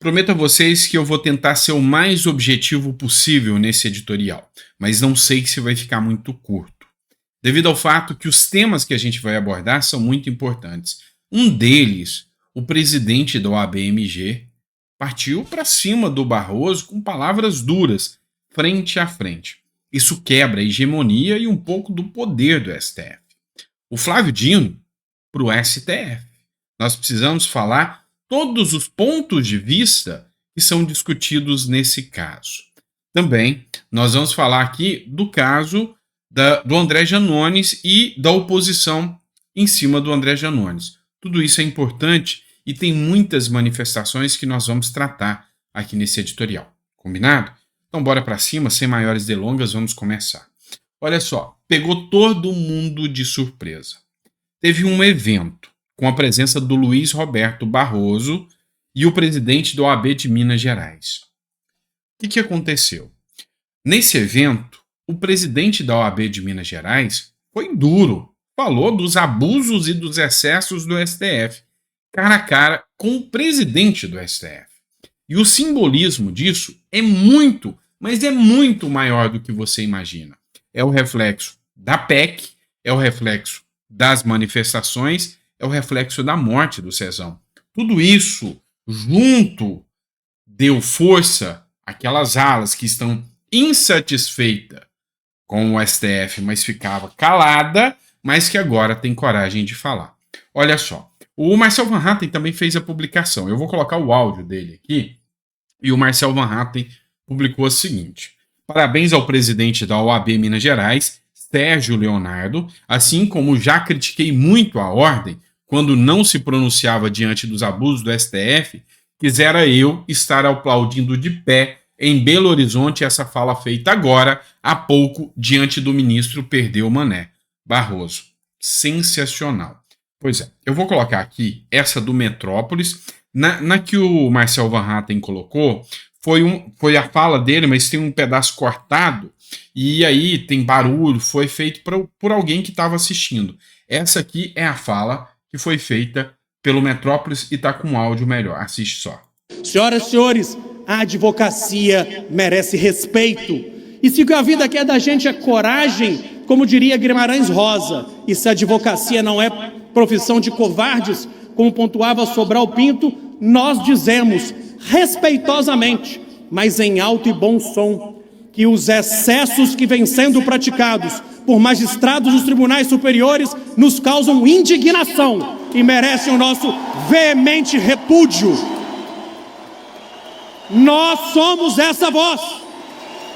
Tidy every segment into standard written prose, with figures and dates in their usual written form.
Prometo a vocês que eu vou tentar ser o mais objetivo possível nesse editorial, mas não sei se vai ficar muito curto, devido ao fato que os temas que a gente vai abordar são muito importantes. Um deles, o presidente da OAB-MG, partiu para cima do Barroso com palavras duras, frente a frente. Isso quebra a hegemonia e um pouco do poder do STF. O Flávio Dino para o STF. Nós precisamos falar todos os pontos de vista que são discutidos nesse caso. Também nós vamos falar aqui do caso do André Janones e da oposição em cima do André Janones. Tudo isso é importante e tem muitas manifestações que nós vamos tratar aqui nesse editorial. Combinado? Então bora para cima, sem maiores delongas, vamos começar. Olha só, pegou todo mundo de surpresa. Teve um evento com a presença do Luiz Roberto Barroso e o presidente da OAB de Minas Gerais. O que aconteceu? Nesse evento, o presidente da OAB de Minas Gerais foi duro, falou dos abusos e dos excessos do STF, cara a cara com o presidente do STF. E o simbolismo disso é muito, mas é muito maior do que você imagina. É o reflexo da PEC, é o reflexo das manifestações, é o reflexo da morte do Cezão. Tudo isso junto deu força àquelas alas que estão insatisfeitas com o STF, mas ficava calada, mas que agora tem coragem de falar. Olha só, o Marcel Van Hatten também fez a publicação. Eu vou colocar o áudio dele aqui. E o Marcel Van Hatten publicou o seguinte: parabéns ao presidente da OAB Minas Gerais, Sérgio Leonardo, assim como já critiquei muito a ordem quando não se pronunciava diante dos abusos do STF, quisera eu estar aplaudindo de pé em Belo Horizonte essa fala feita agora, há pouco, diante do ministro Perdeu Mané Barroso. Sensacional. Pois é, eu vou colocar aqui essa do Metrópolis. Na que o Marcel Van Hatten colocou, foi a fala dele, mas tem um pedaço cortado, e aí tem barulho, foi feito por alguém que estava assistindo. Essa aqui é a fala que foi feita pelo Metrópolis e está com áudio melhor. Assiste só. Senhoras e senhores, a advocacia merece respeito. E se a vida quer da gente é coragem, como diria Guimarães Rosa, e se a advocacia não é profissão de covardes, como pontuava Sobral Pinto, nós dizemos respeitosamente, mas em alto e bom som, que os excessos que vêm sendo praticados por magistrados dos tribunais superiores nos causam indignação e merecem o nosso veemente repúdio. Nós somos essa voz,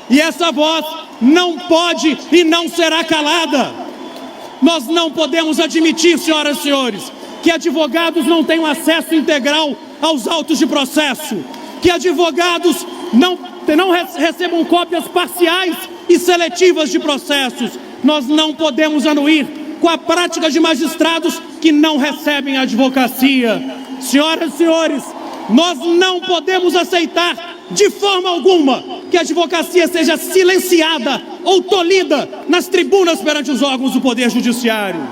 e essa voz não pode e não será calada. Nós não podemos admitir, senhoras e senhores, que advogados não tenham acesso integral aos autos de processo, que advogados não recebam cópias parciais e seletivas de processos. Nós não podemos anuir com a prática de magistrados que não recebem advocacia. Senhoras e senhores, nós não podemos aceitar de forma alguma que a advocacia seja silenciada ou tolhida nas tribunas perante os órgãos do Poder Judiciário.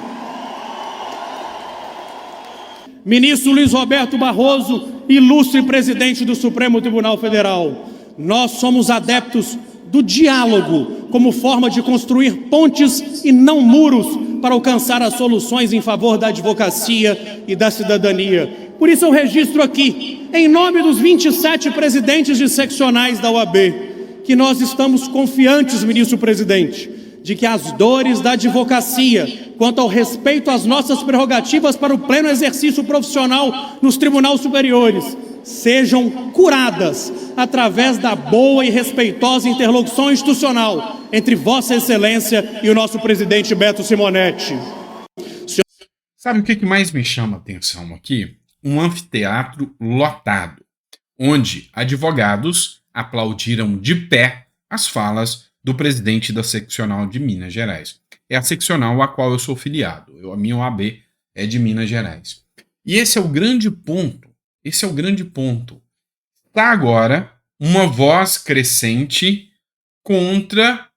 Ministro Luiz Roberto Barroso, ilustre presidente do Supremo Tribunal Federal, nós somos adeptos do diálogo como forma de construir pontes e não muros para alcançar as soluções em favor da advocacia e da cidadania. Por isso eu registro aqui, em nome dos 27 presidentes de seccionais da OAB, que nós estamos confiantes, ministro presidente, de que as dores da advocacia, quanto ao respeito às nossas prerrogativas para o pleno exercício profissional nos tribunais superiores, sejam curadas através da boa e respeitosa interlocução institucional entre Vossa Excelência e o nosso presidente Beto Simonetti. Sabe o que mais me chama a atenção aqui? Um anfiteatro lotado, onde advogados aplaudiram de pé as falas do presidente da seccional de Minas Gerais. É a seccional a qual eu sou filiado. A minha OAB é de Minas Gerais. E esse é o grande ponto. Esse é o grande ponto. Está agora uma voz crescente contra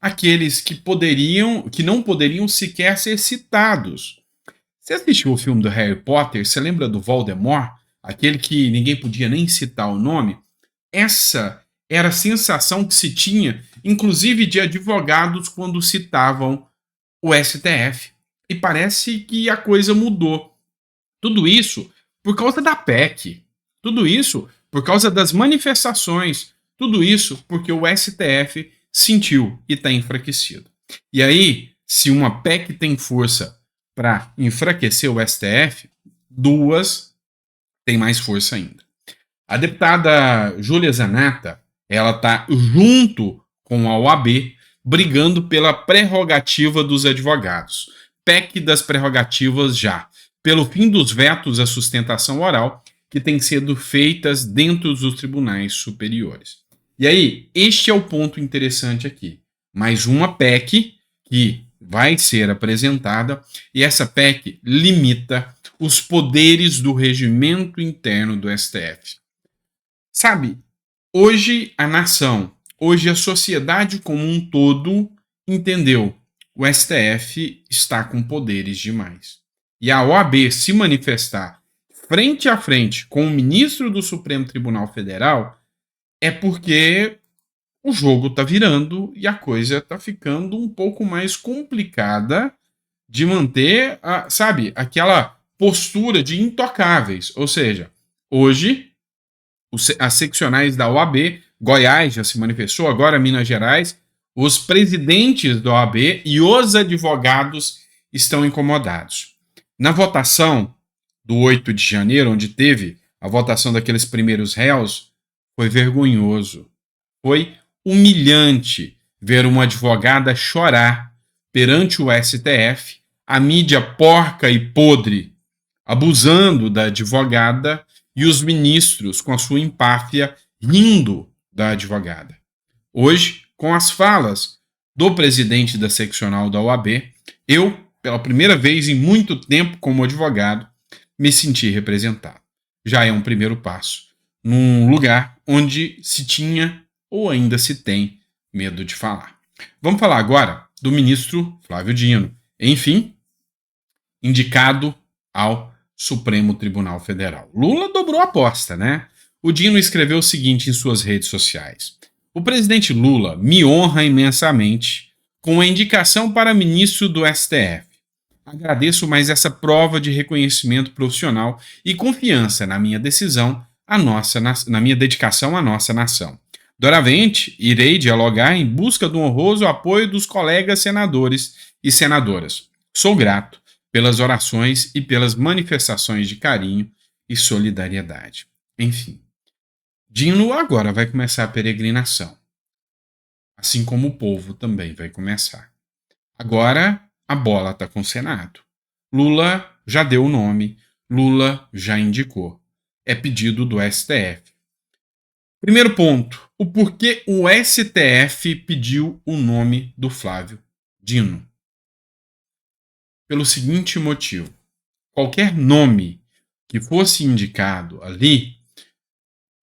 aqueles que não poderiam sequer ser citados. Você assistiu o filme do Harry Potter? Você lembra do Voldemort? aquele que ninguém podia nem citar o nome, essa era a sensação que se tinha, inclusive de advogados, quando citavam o STF. E parece que a coisa mudou. Tudo isso por causa da PEC. Tudo isso por causa das manifestações. Tudo isso porque o STF sentiu e está enfraquecido. E aí, se uma PEC tem força para enfraquecer o STF, duas têm mais força ainda. A deputada Júlia Zanatta, ela está junto com a OAB, brigando pela prerrogativa dos advogados. PEC das prerrogativas já, pelo fim dos vetos à sustentação oral que têm sido feitas dentro dos tribunais superiores. E aí, este é o ponto interessante aqui. Mais uma PEC que vai ser apresentada, e essa PEC limita os poderes do regimento interno do STF. Sabe, hoje a nação, hoje a sociedade como um todo entendeu, o STF está com poderes demais. E a OAB se manifestar frente a frente com o ministro do Supremo Tribunal Federal é porque o jogo está virando e a coisa está ficando um pouco mais complicada de manter, aquela postura de intocáveis. Ou seja, hoje, as seccionais da OAB, Goiás já se manifestou, agora Minas Gerais, os presidentes da OAB e os advogados estão incomodados. Na votação do 8 de janeiro, onde teve a votação daqueles primeiros réus, foi vergonhoso. Foi humilhante ver uma advogada chorar perante o STF, a mídia porca e podre abusando da advogada e os ministros com a sua empáfia rindo da advogada. Hoje, com as falas do presidente da seccional da OAB, eu, pela primeira vez em muito tempo como advogado, me senti representado. Já é um primeiro passo, num lugar onde se tinha ou ainda se tem medo de falar. Vamos falar agora do ministro Flávio Dino, enfim, indicado ao Supremo Tribunal Federal. Lula dobrou a aposta, né? O Dino escreveu o seguinte em suas redes sociais: o presidente Lula me honra imensamente com a indicação para ministro do STF. Agradeço mais essa prova de reconhecimento profissional e confiança na minha decisão, na minha dedicação à nossa nação. Doravante, irei dialogar em busca do honroso apoio dos colegas senadores e senadoras. Sou grato pelas orações e pelas manifestações de carinho e solidariedade. Enfim, Dino agora vai começar a peregrinação, assim como o povo também vai começar. Agora a bola está com o Senado. Lula já deu o nome, Lula já indicou. É pedido do STF. Primeiro ponto, o porquê o STF pediu o nome do Flávio Dino. Pelo seguinte motivo: qualquer nome que fosse indicado ali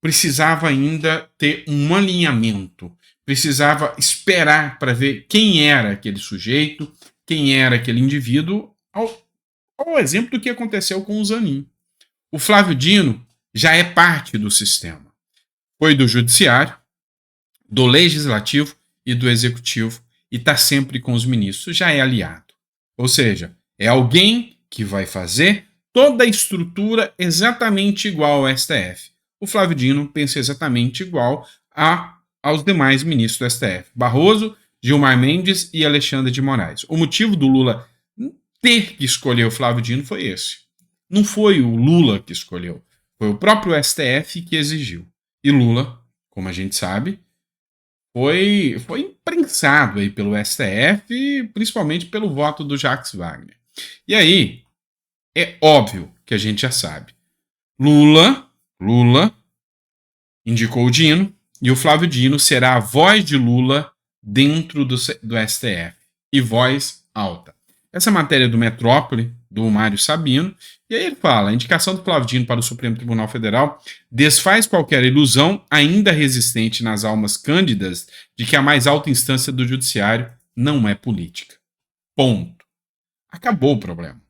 precisava ainda ter um alinhamento, precisava esperar para ver quem era aquele sujeito, quem era aquele indivíduo, ao exemplo do que aconteceu com o Zanin. O Flávio Dino já é parte do sistema. Foi do Judiciário, do Legislativo e do Executivo e está sempre com os ministros, já é aliado. Ou seja, é alguém que vai fazer toda a estrutura exatamente igual ao STF. O Flávio Dino pensa exatamente igual aos demais ministros do STF. Barroso, Gilmar Mendes e Alexandre de Moraes. O motivo do Lula ter que escolher o Flávio Dino foi esse. Não foi o Lula que escolheu, foi o próprio STF que exigiu. E Lula, como a gente sabe, foi imprensado aí pelo STF, principalmente pelo voto do Jacques Wagner. E aí, é óbvio que a gente já sabe. Lula indicou o Dino, e o Flávio Dino será a voz de Lula dentro do STF, e voz alta. Essa matéria do Metrópole, do Mário Sabino, e aí ele fala: a indicação do Flávio Dino para o Supremo Tribunal Federal desfaz qualquer ilusão ainda resistente nas almas cândidas de que a mais alta instância do judiciário não é política. Ponto. Acabou o problema.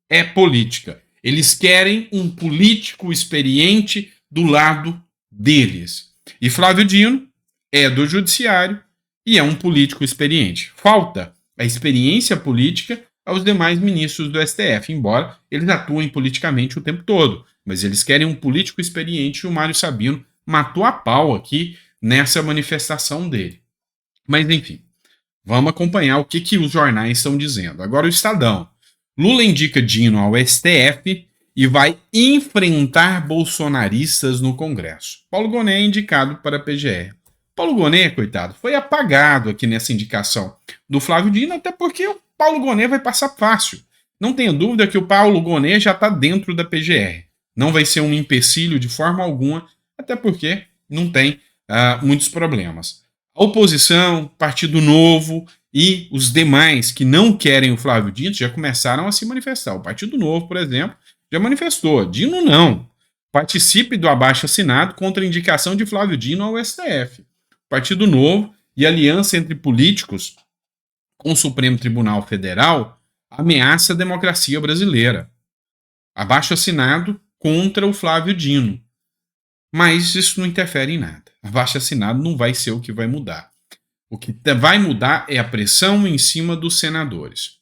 É política. Eles querem um político experiente do lado deles. E Flávio Dino é do judiciário e é um político experiente. Falta a experiência política aos demais ministros do STF, embora eles atuem politicamente o tempo todo. Mas eles querem um político experiente e o Mário Sabino matou a pau aqui nessa manifestação dele. Mas, enfim, vamos acompanhar o que os jornais estão dizendo. Agora o Estadão. Lula indica Dino ao STF e vai enfrentar bolsonaristas no Congresso. Paulo Gonet é indicado para a PGR. Paulo Gonet, coitado, foi apagado aqui nessa indicação do Flávio Dino, até porque o Paulo Gonet vai passar fácil. Não tenha dúvida que o Paulo Gonet já está dentro da PGR. Não vai ser um empecilho de forma alguma, até porque não tem muitos problemas. A oposição, Partido Novo e os demais que não querem o Flávio Dino já começaram a se manifestar. O Partido Novo, por exemplo, já manifestou. Dino não. Participe do abaixo-assinado contra a indicação de Flávio Dino ao STF. Partido Novo e aliança entre políticos com o Supremo Tribunal Federal ameaça a democracia brasileira. Abaixo-assinado contra o Flávio Dino. Mas isso não interfere em nada. Abaixo-assinado não vai ser o que vai mudar. O que vai mudar é a pressão em cima dos senadores.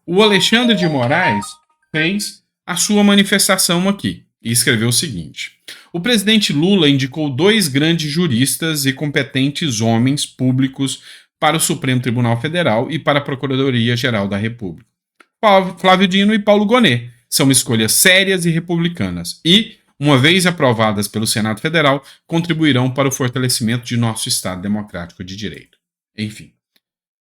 O Alexandre de Moraes fez a sua manifestação aqui e escreveu o seguinte: o presidente Lula indicou 2 grandes juristas e competentes homens públicos para o Supremo Tribunal Federal e para a Procuradoria-Geral da República. Flávio Dino e Paulo Gonet são escolhas sérias e republicanas e, uma vez aprovadas pelo Senado Federal, contribuirão para o fortalecimento de nosso Estado democrático de direito. Enfim,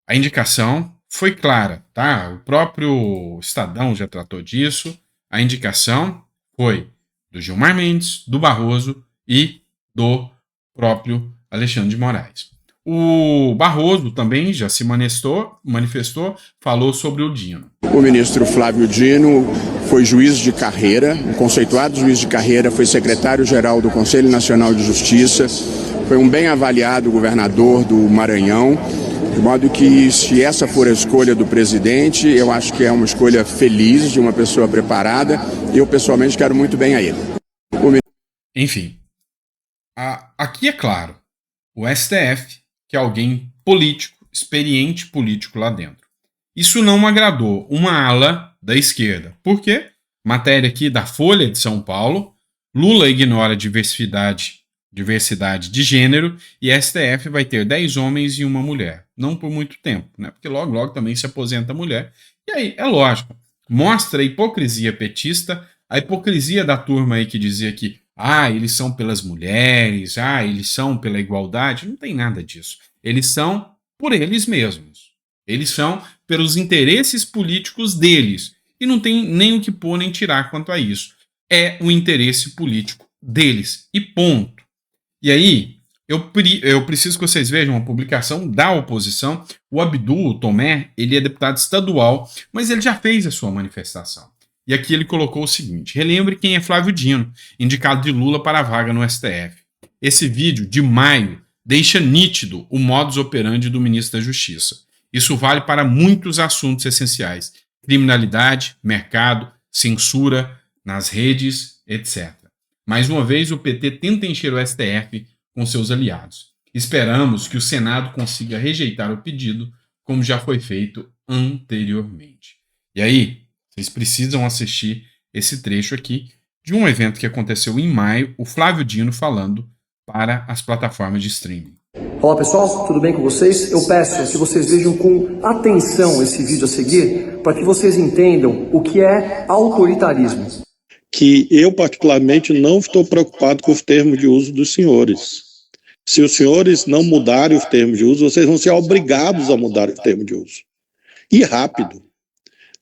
a indicação foi clara, tá? O próprio Estadão já tratou disso. A indicação foi do Gilmar Mendes, do Barroso e do próprio Alexandre de Moraes. O Barroso também já se manifestou, falou sobre o Dino. O ministro Flávio Dino foi juiz de carreira, um conceituado juiz de carreira, foi secretário-geral do Conselho Nacional de Justiça, foi um bem avaliado governador do Maranhão, de modo que, se essa for a escolha do presidente, eu acho que é uma escolha feliz, de uma pessoa preparada, e eu pessoalmente quero muito bem a ele. Enfim, aqui é claro, o STF, que é alguém político, experiente político lá dentro. Isso não agradou uma ala da esquerda. Por quê? Matéria aqui da Folha de São Paulo. Lula ignora diversidade de gênero e STF vai ter 10 homens e uma mulher. Não por muito tempo, né? Porque logo também se aposenta a mulher. E aí, é lógico, mostra a hipocrisia petista, a hipocrisia da turma aí que dizia que eles são pelas mulheres, eles são pela igualdade. Não tem nada disso. Eles são por eles mesmos. Eles são pelos interesses políticos deles. E não tem nem o que pôr nem tirar quanto a isso. É o interesse político deles. E ponto. E aí, eu preciso que vocês vejam uma publicação da oposição. O Abdul Tomé, ele é deputado estadual, mas ele já fez a sua manifestação. E aqui ele colocou o seguinte: relembre quem é Flávio Dino, indicado de Lula para a vaga no STF. Esse vídeo de maio deixa nítido o modus operandi do ministro da Justiça. Isso vale para muitos assuntos essenciais: criminalidade, mercado, censura nas redes, etc. Mais uma vez, o PT tenta encher o STF com seus aliados. Esperamos que o Senado consiga rejeitar o pedido, como já foi feito anteriormente. E aí, vocês precisam assistir esse trecho aqui de um evento que aconteceu em maio, o Flávio Dino falando para as plataformas de streaming. Olá pessoal, tudo bem com vocês? Eu peço que vocês vejam com atenção esse vídeo a seguir, para que vocês entendam o que é autoritarismo. Que eu particularmente não estou preocupado com os termos de uso dos senhores. Se os senhores não mudarem os termos de uso, vocês vão ser obrigados a mudar os termos de uso. E rápido.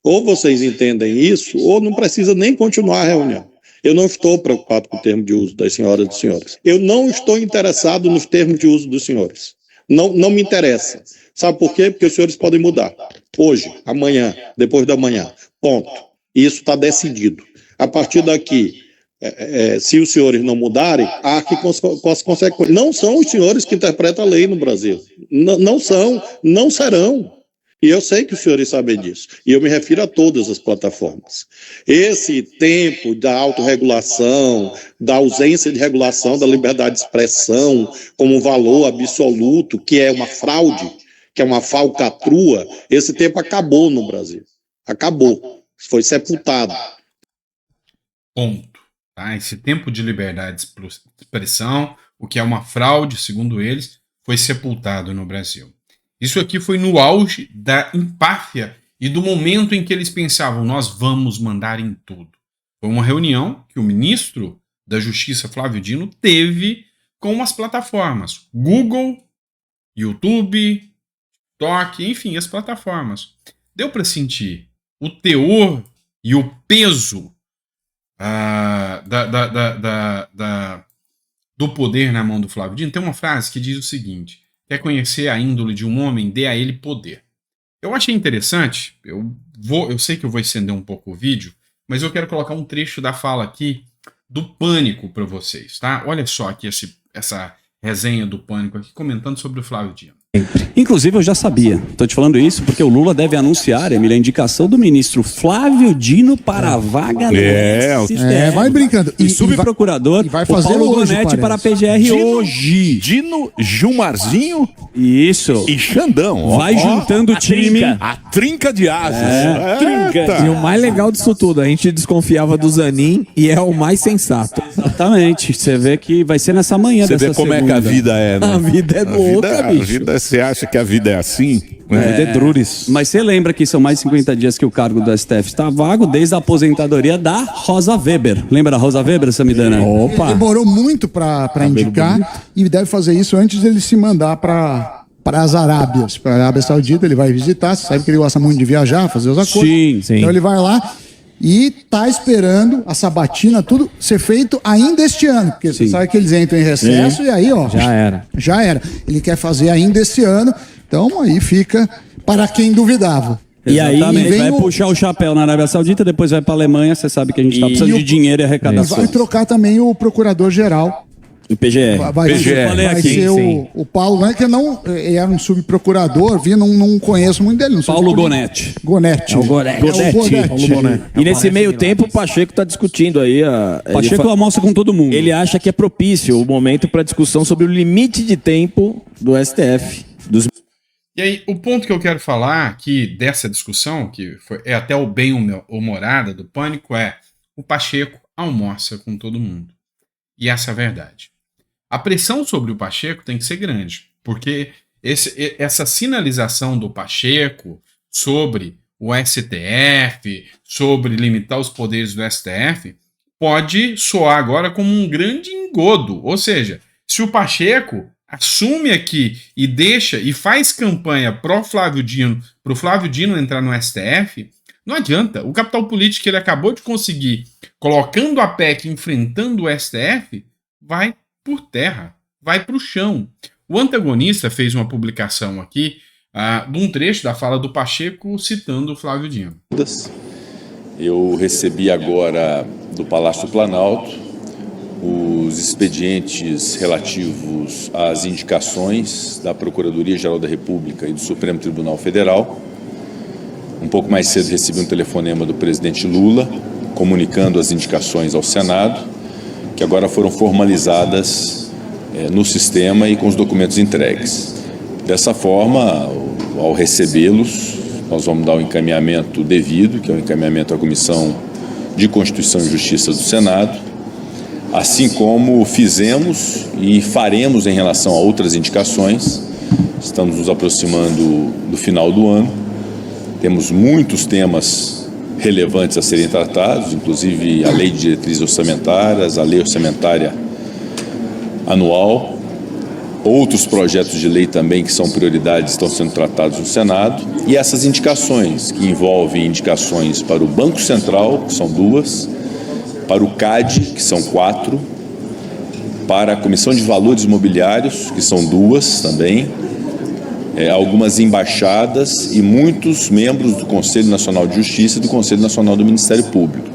Ou vocês entendem isso, ou não precisa nem continuar a reunião. Eu não estou preocupado com o termo de uso das senhoras e dos senhores. Eu não estou interessado nos termos de uso dos senhores. Não me interessa. Sabe por quê? Porque os senhores podem mudar. Hoje, amanhã, depois da manhã. Ponto. Isso está decidido. A partir daqui, se os senhores não mudarem, há que com as consequências. Não são os senhores que interpretam a lei no Brasil. Não são, não serão. E eu sei que os senhores sabem disso. E eu me refiro a todas as plataformas. Esse tempo da autorregulação, da ausência de regulação da liberdade de expressão como um valor absoluto, que é uma fraude, que é uma falcatrua, esse tempo acabou no Brasil. Acabou. Foi sepultado. Ponto. Tá? Esse tempo de liberdade de expressão, o que é uma fraude, segundo eles, foi sepultado no Brasil. Isso aqui foi no auge da empáfia e do momento em que eles pensavam, nós vamos mandar em tudo. Foi uma reunião que o ministro da Justiça, Flávio Dino, teve com as plataformas Google, YouTube, TikTok, enfim, as plataformas. Deu para sentir o teor e o peso do poder na mão do Flávio Dino. Tem uma frase que diz o seguinte: quer conhecer a índole de um homem, dê a ele poder. Eu achei interessante, eu sei que eu vou estender um pouco o vídeo, mas eu quero colocar um trecho da fala aqui do Pânico para vocês, tá? Olha só aqui essa resenha do Pânico aqui, comentando sobre o Flávio Dino. Inclusive, eu já sabia. Estou te falando isso porque o Lula deve anunciar, Emília, a indicação do ministro Flávio Dino para a vaga vai brincando. E subprocurador, vai fazer o Paulo hoje, Gonetti para a PGR hoje. Dino, Gilmarzinho Isso. e Xandão. Vai juntando o time. A trinca de asas. E o mais legal disso tudo, a gente desconfiava do Zanin e é o mais sensato. Exatamente. Você vê que vai ser nessa manhã Você dessa vê como segunda. é que a vida é, né? A vida é louca, bicho. Você acha que a vida é assim? A vida é druris. Mas você lembra que são mais de 50 dias que o cargo do STF está vago, desde a aposentadoria da Rosa Weber. Lembra da Rosa Weber, Samidana? Opa. Demorou muito para indicar e deve fazer isso antes dele se mandar para as Arábias. Para a Arábia Saudita, ele vai visitar. Você sabe que ele gosta muito de viajar, fazer os acordos. Sim, sim. Então ele vai lá e tá esperando a sabatina, tudo ser feito ainda este ano. Porque você sabe que eles entram em recesso e aí, ó. Já era. Ele quer fazer ainda este ano. Então aí fica para quem duvidava. E aí vai vem puxar o chapéu na Arábia Saudita, depois vai para a Alemanha. Você sabe que a gente está precisando de dinheiro e E arrecadação. vai trocar também o procurador-geral. O PGR. Vai ser o Paulo, né, que ele era um subprocurador, não conheço muito dele. Paulo Gonetti. Gonetti. E nesse meio tempo, o Pacheco está discutindo aí. Pacheco almoça com todo mundo. Ele acha que é propício o momento para discussão sobre o limite de tempo do STF. E aí, o ponto que eu quero falar aqui dessa discussão, que é até o bem-humorada do Pânico, é o Pacheco almoça com todo mundo. E essa é a verdade. A pressão sobre o Pacheco tem que ser grande, porque essa sinalização do Pacheco sobre o STF, sobre limitar os poderes do STF, pode soar agora como um grande engodo. Ou seja, se o Pacheco assume aqui e deixa e faz campanha pro Flávio Dino entrar no STF, não adianta. O capital político que ele acabou de conseguir, colocando a PEC, enfrentando o STF, vai por terra, vai para o chão. O Antagonista fez uma publicação aqui de um trecho da fala do Pacheco citando o Flávio Dino. Eu recebi agora do Palácio do Planalto os expedientes relativos às indicações da Procuradoria-Geral da República e do Supremo Tribunal Federal. Um pouco mais cedo recebi um telefonema do presidente Lula comunicando as indicações ao Senado, que agora foram formalizadas no sistema e com os documentos entregues. Dessa forma, ao recebê-los, nós vamos dar o encaminhamento devido, que é o encaminhamento à Comissão de Constituição e Justiça do Senado, assim como fizemos e faremos em relação a outras indicações. Estamos nos aproximando do final do ano, temos muitos temas relevantes a serem tratados, inclusive a Lei de Diretrizes Orçamentárias, a Lei Orçamentária Anual, outros projetos de lei também que são prioridades estão sendo tratados no Senado, e essas indicações, que envolvem indicações para o Banco Central, que são 2, para o CAD, que são 4, para a Comissão de Valores Imobiliários, que são 2 também, algumas embaixadas e muitos membros do Conselho Nacional de Justiça e do Conselho Nacional do Ministério Público.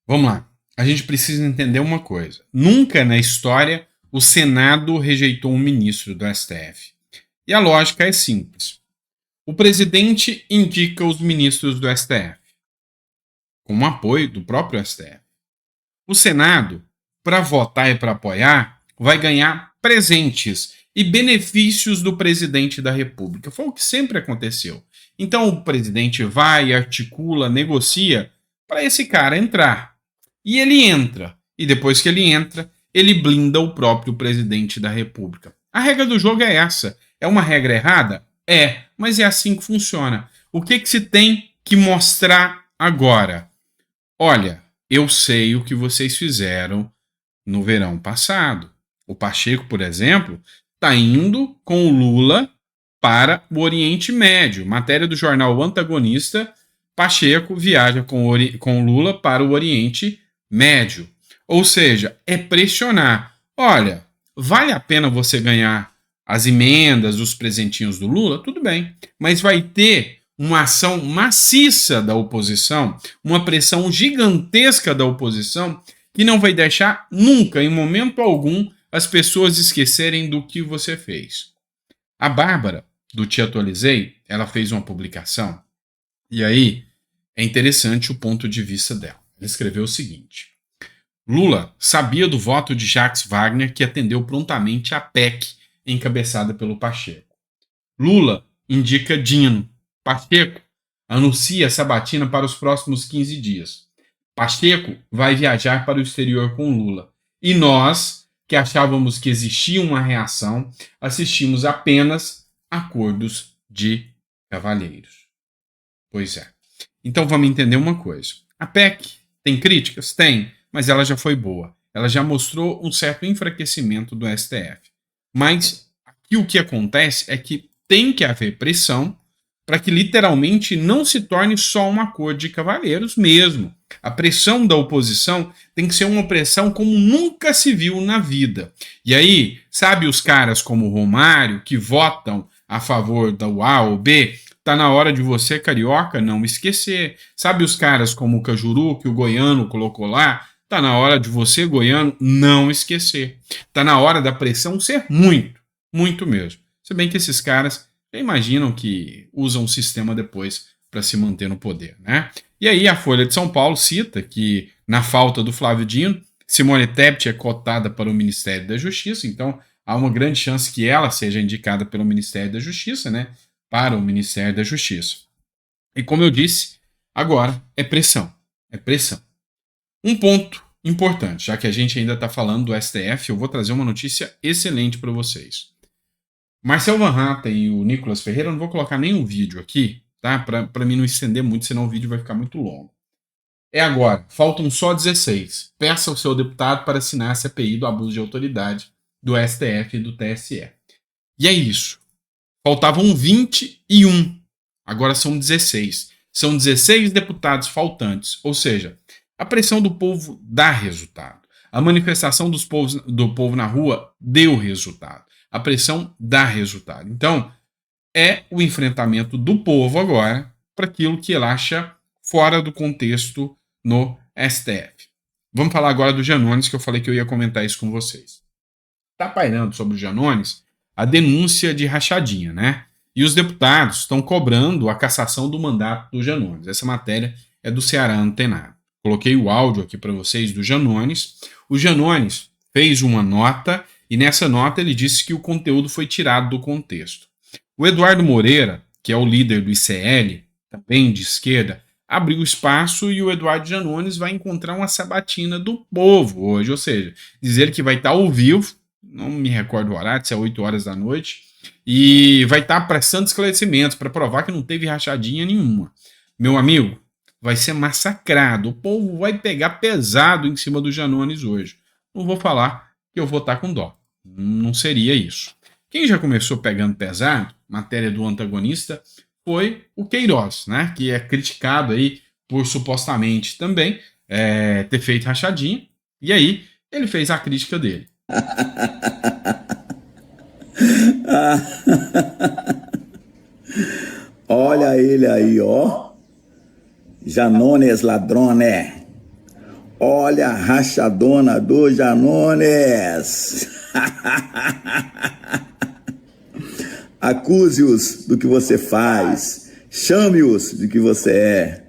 Vamos lá. A gente precisa entender uma coisa. Nunca na história o Senado rejeitou um ministro do STF. E a lógica é simples. O presidente indica os ministros do STF, com o apoio do próprio STF. O Senado, para votar e para apoiar, vai ganhar presentes e benefícios do presidente da República. Foi o que sempre aconteceu. Então o presidente vai, articula, negocia para esse cara entrar. E ele entra. E depois que ele entra, ele blinda o próprio presidente da República. A regra do jogo é essa. É uma regra errada? É, mas é assim que funciona. O que se tem que mostrar agora? Olha, eu sei o que vocês fizeram no verão passado. O Pacheco, por exemplo, está indo com o Lula para o Oriente Médio. Matéria do jornal O Antagonista, Pacheco viaja com o Lula para o Oriente Médio. Ou seja, é pressionar. Olha, vale a pena você ganhar as emendas, os presentinhos do Lula? Tudo bem, mas vai ter uma ação maciça da oposição, uma pressão gigantesca da oposição, que não vai deixar nunca, em momento algum, as pessoas esquecerem do que você fez. A Bárbara, do Te Atualizei, ela fez uma publicação, e aí é interessante o ponto de vista dela. Ela escreveu o seguinte: Lula sabia do voto de Jacques Wagner, que atendeu prontamente a PEC encabeçada pelo Pacheco. Lula indica Dino. Pacheco anuncia sabatina para os próximos 15 dias. Pacheco vai viajar para o exterior com Lula. E nós, que achávamos que existia uma reação, assistimos apenas acordos de cavalheiros. Pois é. Então vamos entender uma coisa. A PEC tem críticas? Tem, mas ela já foi boa. Ela já mostrou um certo enfraquecimento do STF. Mas aqui o que acontece é que tem que haver pressão para que literalmente não se torne só um acordo de cavalheiros mesmo. A pressão da oposição tem que ser uma pressão como nunca se viu na vida. E aí, sabe os caras como o Romário, que votam a favor do A ou B? Tá na hora de você, carioca, não esquecer. Sabe os caras como o Cajuru, que o goiano colocou lá? Tá na hora de você, goiano, não esquecer. Tá na hora da pressão ser muito, muito mesmo. Se bem que esses caras já imaginam que usam o sistema depois para se manter no poder, né? E aí a Folha de São Paulo cita que, na falta do Flávio Dino, Simone Tebet é cotada para o Ministério da Justiça, então há uma grande chance que ela seja indicada pelo Ministério da Justiça, né? Para o Ministério da Justiça. E como eu disse, agora é pressão. É pressão. Um ponto importante, já que a gente ainda está falando do STF, eu vou trazer uma notícia excelente para vocês. Marcel Van Hatten e o Nicolas Ferreira, eu não vou colocar nenhum vídeo aqui, tá? Para mim não estender muito, senão o vídeo vai ficar muito longo. É agora, faltam só 16. Peça ao seu deputado para assinar a CPI do abuso de autoridade do STF e do TSE. E é isso. Faltavam 21. Agora são 16. São 16 deputados faltantes. Ou seja, a pressão do povo dá resultado. A manifestação do povo na rua deu resultado. A pressão dá resultado. Então, é o enfrentamento do povo agora para aquilo que ele acha fora do contexto no STF. Vamos falar agora do Janones, que eu falei que eu ia comentar isso com vocês. Está pairando sobre o Janones a denúncia de rachadinha, né? E os deputados estão cobrando a cassação do mandato do Janones. Essa matéria é do Ceará Antenado. Coloquei o áudio aqui para vocês do Janones. O Janones fez uma nota e nessa nota ele disse que o conteúdo foi tirado do contexto. O Eduardo Moreira, que é o líder do ICL, também de esquerda, abriu espaço e o Eduardo Janones vai encontrar uma sabatina do povo hoje, ou seja, dizer que vai estar ao vivo, não me recordo o horário, se é 8 horas da noite, e vai estar prestando esclarecimentos para provar que não teve rachadinha nenhuma. Meu amigo, vai ser massacrado, o povo vai pegar pesado em cima do Janones hoje. Não vou falar que eu vou estar com dó, não seria isso. Quem já começou pegando pesado, matéria do Antagonista, foi o Queiroz, né, que é criticado aí por supostamente também ter feito rachadinha, e aí ele fez a crítica dele. Olha ele aí, ó. Janones ladrone. Olha a rachadona do Janones. Acuse-os do que você faz. Chame-os de que você é.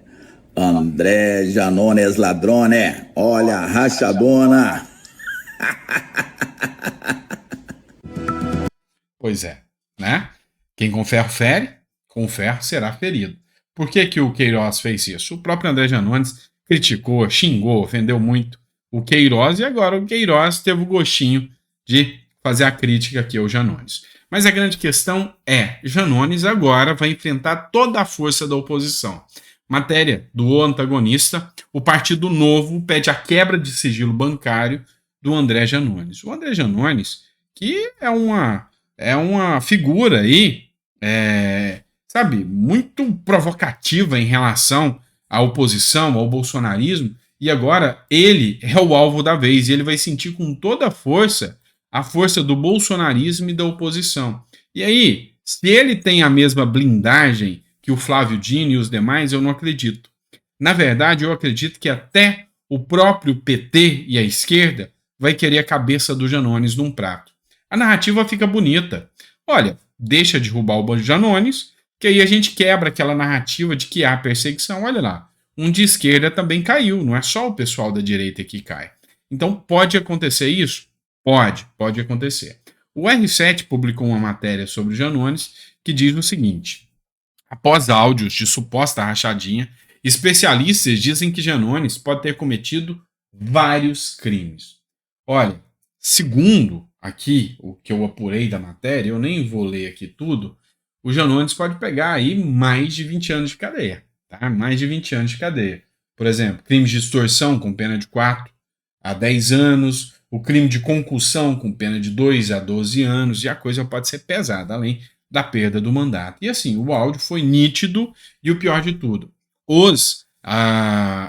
André Janones Ladrone. Olha a rachadona. Pois é, né? Quem com ferro fere, com ferro será ferido. Por que o Queiroz fez isso? O próprio André Janones criticou, xingou, ofendeu muito o Queiroz e agora o Queiroz teve o gostinho de fazer a crítica aqui ao Janones. Mas a grande questão é, Janones agora vai enfrentar toda a força da oposição. Matéria do antagonista, o Partido Novo pede a quebra de sigilo bancário do André Janones. O André Janones, que é uma figura aí, sabe, muito provocativa em relação à oposição, ao bolsonarismo, e agora ele é o alvo da vez, e ele vai sentir com toda a força do bolsonarismo e da oposição. E aí, se ele tem a mesma blindagem que o Flávio Dino e os demais, eu não acredito. Na verdade, eu acredito que até o próprio PT e a esquerda vai querer a cabeça do Janones num prato. A narrativa fica bonita. Olha, deixa de roubar o Janones, que aí a gente quebra aquela narrativa de que há perseguição. Olha lá, um de esquerda também caiu, não é só o pessoal da direita que cai. Então, pode acontecer isso? Pode acontecer. O R7 publicou uma matéria sobre o Janones que diz o seguinte: após áudios de suposta rachadinha, especialistas dizem que Janones pode ter cometido vários crimes. Olha, segundo aqui o que eu apurei da matéria, eu nem vou ler aqui tudo, o Janones pode pegar aí mais de 20 anos de cadeia, tá? Mais de 20 anos de cadeia. Por exemplo, crimes de extorsão com pena de 4 a 10 anos, o crime de concussão com pena de 2 a 12 anos, e a coisa pode ser pesada, além da perda do mandato. E assim, o áudio foi nítido, e o pior de tudo, os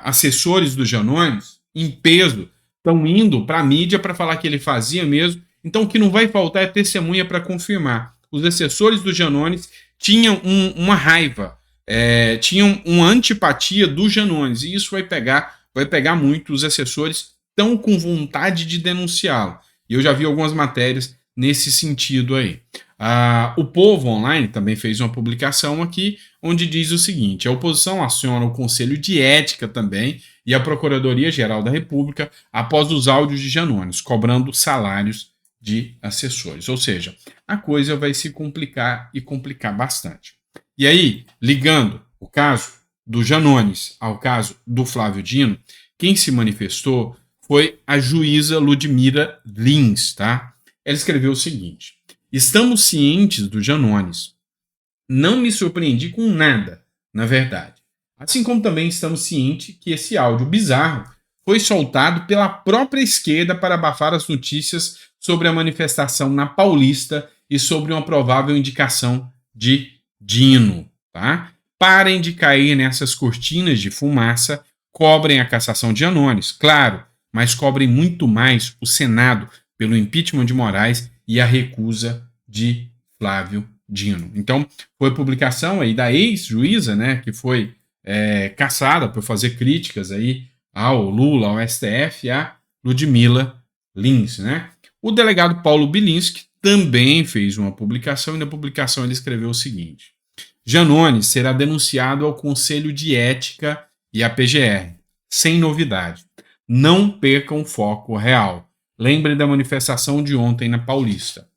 assessores do Janones, em peso, estão indo para a mídia para falar que ele fazia mesmo, então o que não vai faltar é testemunha para confirmar. Os assessores do Janones tinham uma raiva, tinham uma antipatia do Janones, e isso vai pegar muito. Os assessores estão com vontade de denunciá-lo. E eu já vi algumas matérias nesse sentido aí. O Povo Online também fez uma publicação aqui, onde diz o seguinte: a oposição aciona o Conselho de Ética também e a Procuradoria-Geral da República após os áudios de Janones, cobrando salários de assessores. Ou seja, a coisa vai se complicar e complicar bastante. E aí, ligando o caso do Janones ao caso do Flávio Dino, quem se manifestou foi a juíza Ludmila Lins, tá? Ela escreveu o seguinte: estamos cientes do Janones. Não me surpreendi com nada, na verdade. Assim como também estamos cientes que esse áudio bizarro foi soltado pela própria esquerda para abafar as notícias sobre a manifestação na Paulista e sobre uma provável indicação de Dino, tá? Parem de cair nessas cortinas de fumaça, cobrem a cassação de Janones, claro, mas cobrem muito mais o Senado pelo impeachment de Moraes e a recusa de Flávio Dino. Então, foi publicação aí da ex-juíza, né, que foi cassada por fazer críticas aí ao Lula, ao STF, a Ludmila Lins, né? O delegado Paulo Bilinski também fez uma publicação, e na publicação ele escreveu o seguinte: Janones será denunciado ao Conselho de Ética e à PGR, sem novidade. Não percam o foco real. Lembrem da manifestação de ontem na Paulista.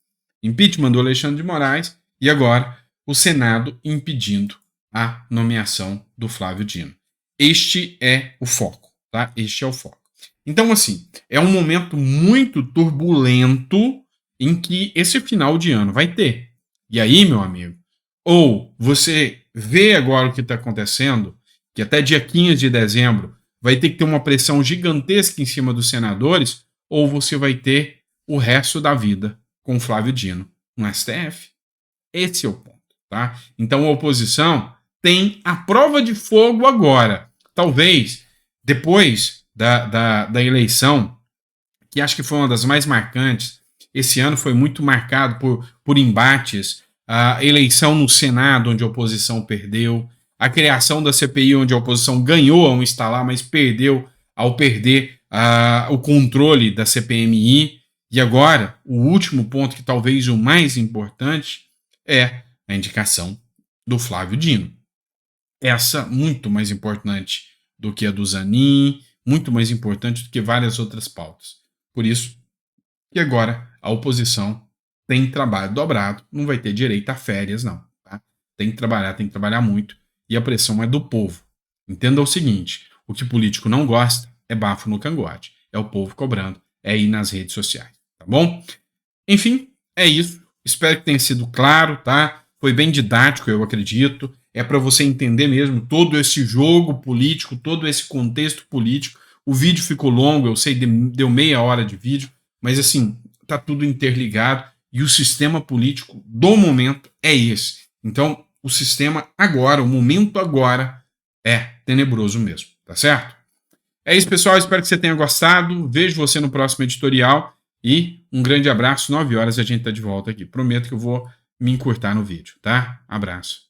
Impeachment do Alexandre de Moraes e agora o Senado impedindo a nomeação do Flávio Dino. Este é o foco, tá? Este é o foco. Então, assim, é um momento muito turbulento em que esse final de ano vai ter. E aí, meu amigo, ou você vê agora o que está acontecendo, que até dia 15 de dezembro vai ter que ter uma pressão gigantesca em cima dos senadores, ou você vai ter o resto da vida com Flávio Dino no STF. Esse é o ponto, tá? Então a oposição tem a prova de fogo agora. Talvez, depois da eleição, que acho que foi uma das mais marcantes, esse ano foi muito marcado por embates, a eleição no Senado, onde a oposição perdeu, a criação da CPI, onde a oposição ganhou ao instalar, mas perdeu ao perder o controle da CPMI. E agora, o último ponto, que talvez o mais importante, é a indicação do Flávio Dino. Essa muito mais importante do que a do Zanin, muito mais importante do que várias outras pautas. Por isso que agora a oposição tem trabalho dobrado, não vai ter direito a férias, não. Tá? Tem que trabalhar muito, e a pressão é do povo. Entenda o seguinte, o que político não gosta é bafo no cangote, é o povo cobrando, é ir nas redes sociais, tá bom? Enfim, é isso. Espero que tenha sido claro, tá? Foi bem didático, eu acredito. É para você entender mesmo todo esse jogo político, todo esse contexto político. O vídeo ficou longo, eu sei, deu meia hora de vídeo, mas assim, tá tudo interligado e o sistema político do momento é esse. Então, o sistema agora, o momento agora é tenebroso mesmo, tá certo? É isso, pessoal, espero que você tenha gostado. Vejo você no próximo editorial e um grande abraço. 9 horas a gente tá de volta aqui. Prometo que eu vou me encurtar no vídeo, tá? Abraço.